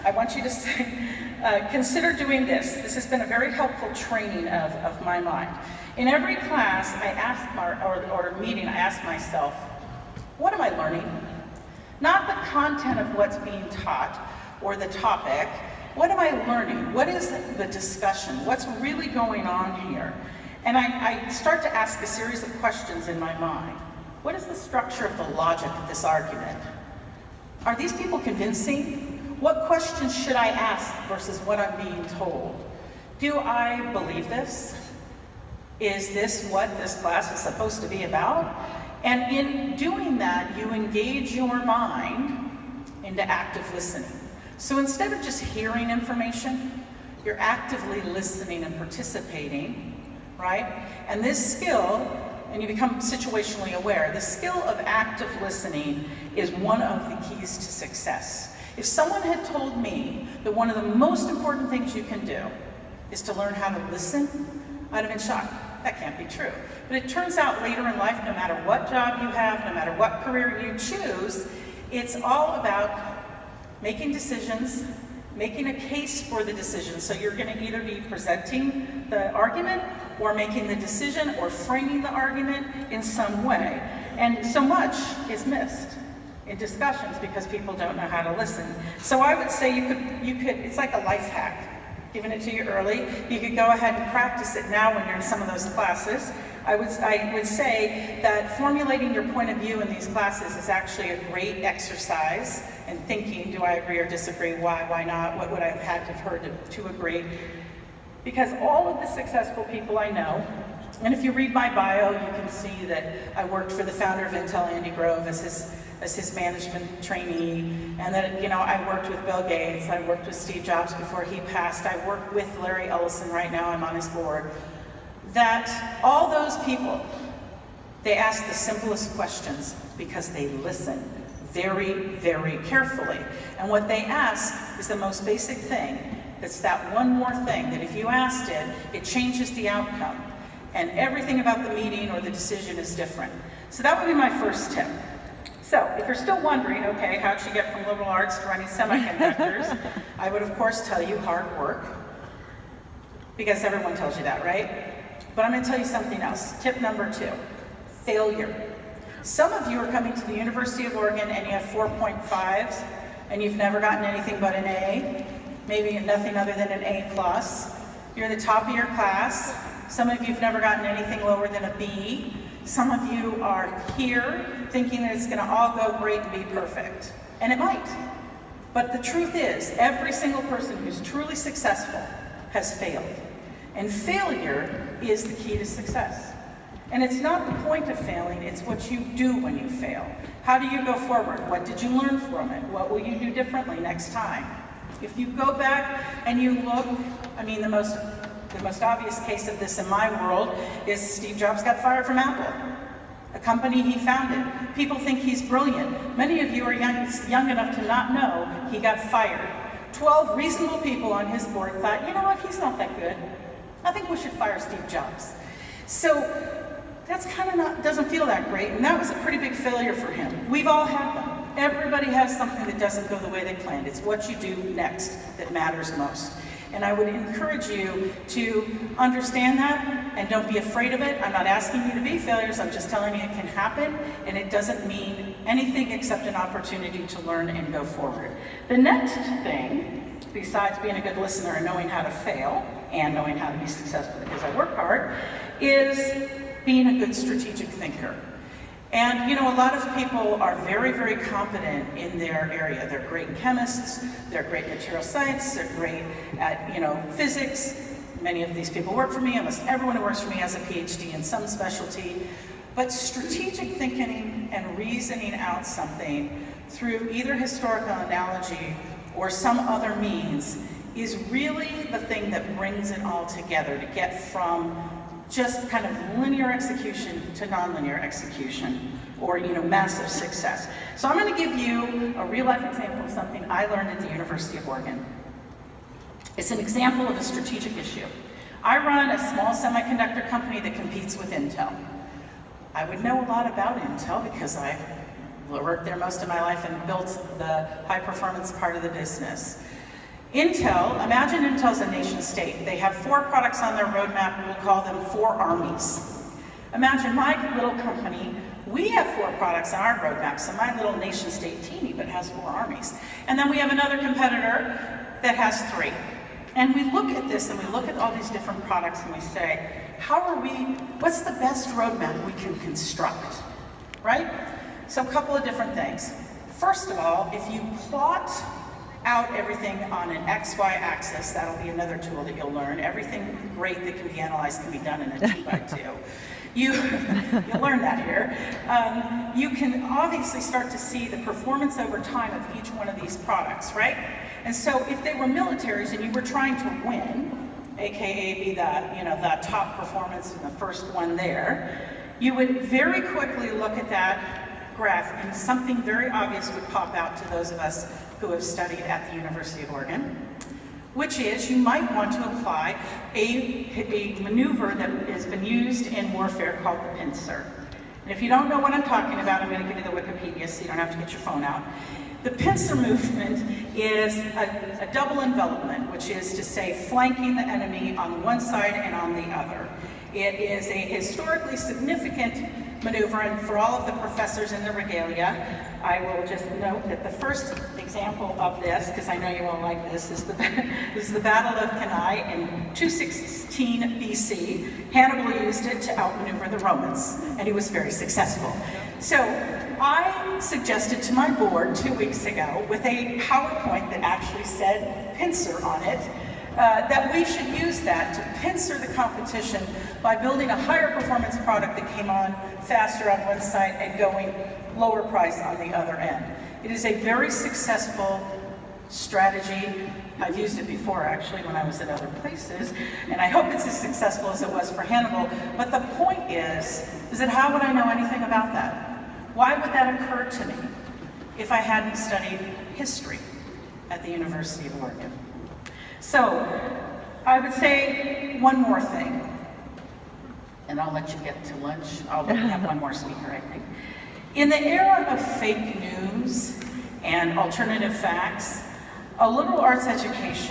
I want you to say, consider doing this. This has been a very helpful training of my mind. In every class, I ask, or meeting, I ask myself, what am I learning? Not the content of what's being taught or the topic. What am I learning? What is the discussion? What's really going on here? And I start to ask a series of questions in my mind. What is the structure of the logic of this argument? Are these people convincing? What questions should I ask versus what I'm being told? Do I believe this? Is this what this class is supposed to be about? And in doing that, you engage your mind into active listening. So instead of just hearing information, you're actively listening and participating, right? And this skill, and you become situationally aware, the skill of active listening is one of the keys to success. If someone had told me that one of the most important things you can do is to learn how to listen, I'd have been shocked. That can't be true. But it turns out later in life, no matter what job you have, no matter what career you choose, it's all about making decisions, making a case for the decision. So you're going to either be presenting the argument or making the decision or framing the argument in some way. And so much is missed in discussions because people don't know how to listen. So I would say you could, it's like a life hack. Giving it to you early. You could go ahead and practice it now when you're in some of those classes. I would say that formulating your point of view in these classes is actually a great exercise in thinking, do I agree or disagree, why not, what would I have had to have heard to agree? Because all of the successful people I know, and if you read my bio, you can see that I worked for the founder of Intel, Andy Grove, as his management trainee, and that, I worked with Bill Gates, I worked with Steve Jobs before he passed, I work with Larry Ellison right now, I'm on his board, that all those people, they ask the simplest questions because they listen very, very carefully. And what they ask is the most basic thing. It's that one more thing that if you asked it, it changes the outcome. And everything about the meeting or the decision is different. So that would be my first tip. So if you're still wondering, okay, how'd she get from liberal arts to running semiconductors? I would of course tell you hard work, because everyone tells you that, right? But I'm gonna tell you something else. Tip number 2, failure. Some of you are coming to the University of Oregon and you have 4.5s and you've never gotten anything but an A, maybe nothing other than an A+. You're the top of your class. Some of you have never gotten anything lower than a B. Some of you are here thinking that it's going to all go great and be perfect. And it might. But the truth is, every single person who's truly successful has failed. And failure is the key to success. And it's not the point of failing, it's what you do when you fail. How do you go forward? What did you learn from it? What will you do differently next time? If you go back and you look, the most obvious case of this in my world is Steve Jobs got fired from Apple, a company he founded. People think he's brilliant. Many of you are young enough to not know he got fired. 12 reasonable people on his board thought, you know what, he's not that good. I think we should fire Steve Jobs. So that's doesn't feel that great, and that was a pretty big failure for him. We've all had them. Everybody has something that doesn't go the way they planned. It's what you do next that matters most. And I would encourage you to understand that and don't be afraid of it. I'm not asking you to be failures, I'm just telling you it can happen, and it doesn't mean anything except an opportunity to learn and go forward. The next thing, besides being a good listener and knowing how to fail, and knowing how to be successful because I work hard, is being a good strategic thinker. And a lot of people are very, very competent in their area. They're great chemists, they're great material science, they're great at physics. Many of these people work for me, almost everyone who works for me has a PhD in some specialty. But strategic thinking and reasoning out something through either historical analogy or some other means is really the thing that brings it all together to get from just kind of linear execution to nonlinear execution, or massive success. So I'm going to give you a real-life example of something I learned at the University of Oregon. It's an example of a strategic issue. I run a small semiconductor company that competes with Intel. I would know a lot about Intel because I worked there most of my life and built the high-performance part of the business. Intel, imagine Intel's a nation state. They have 4 products on their roadmap, we'll call them 4 armies. Imagine my little company, we have 4 products on our roadmap, so my little nation state teeny, but has 4 armies. And then we have another competitor that has 3. And we look at this and we look at all these different products and we say, what's the best roadmap we can construct, right? So a couple of different things. First of all, if you plot out everything on an XY axis, that'll be another tool that you'll learn. Everything great that can be analyzed can be done in a 2x2. You'll learn that here. You can obviously start to see the performance over time of each one of these products, right? And so if they were militaries and you were trying to win, AKA be the top performance in the first one there, you would very quickly look at that graph and something very obvious would pop out to those of us who have studied at the University of Oregon, which is you might want to apply a maneuver that has been used in warfare called the pincer. And if you don't know what I'm talking about, I'm going to give you the Wikipedia so you don't have to get your phone out. The pincer movement is a double envelopment, which is to say flanking the enemy on one side and on the other. It is a historically significant maneuver, and for all of the professors in the regalia, I will just note that the first example of this, because I know you all like this, is the Battle of Cannae in 216 BC. Hannibal used it to outmaneuver the Romans, and he was very successful. So I suggested to my board 2 weeks ago, with a PowerPoint that actually said pincer on it, that we should use that to pincer the competition by building a higher performance product that came on faster on one side and going lower price on the other end. It is a very successful strategy. I've used it before actually when I was at other places, and I hope it's as successful as it was for Hannibal. But the point is that how would I know anything about that? Why would that occur to me if I hadn't studied history at the University of Oregon? So, I would say one more thing, and I'll let you get to lunch. I'll have one more speaker, I think. In the era of fake news and alternative facts, a liberal arts education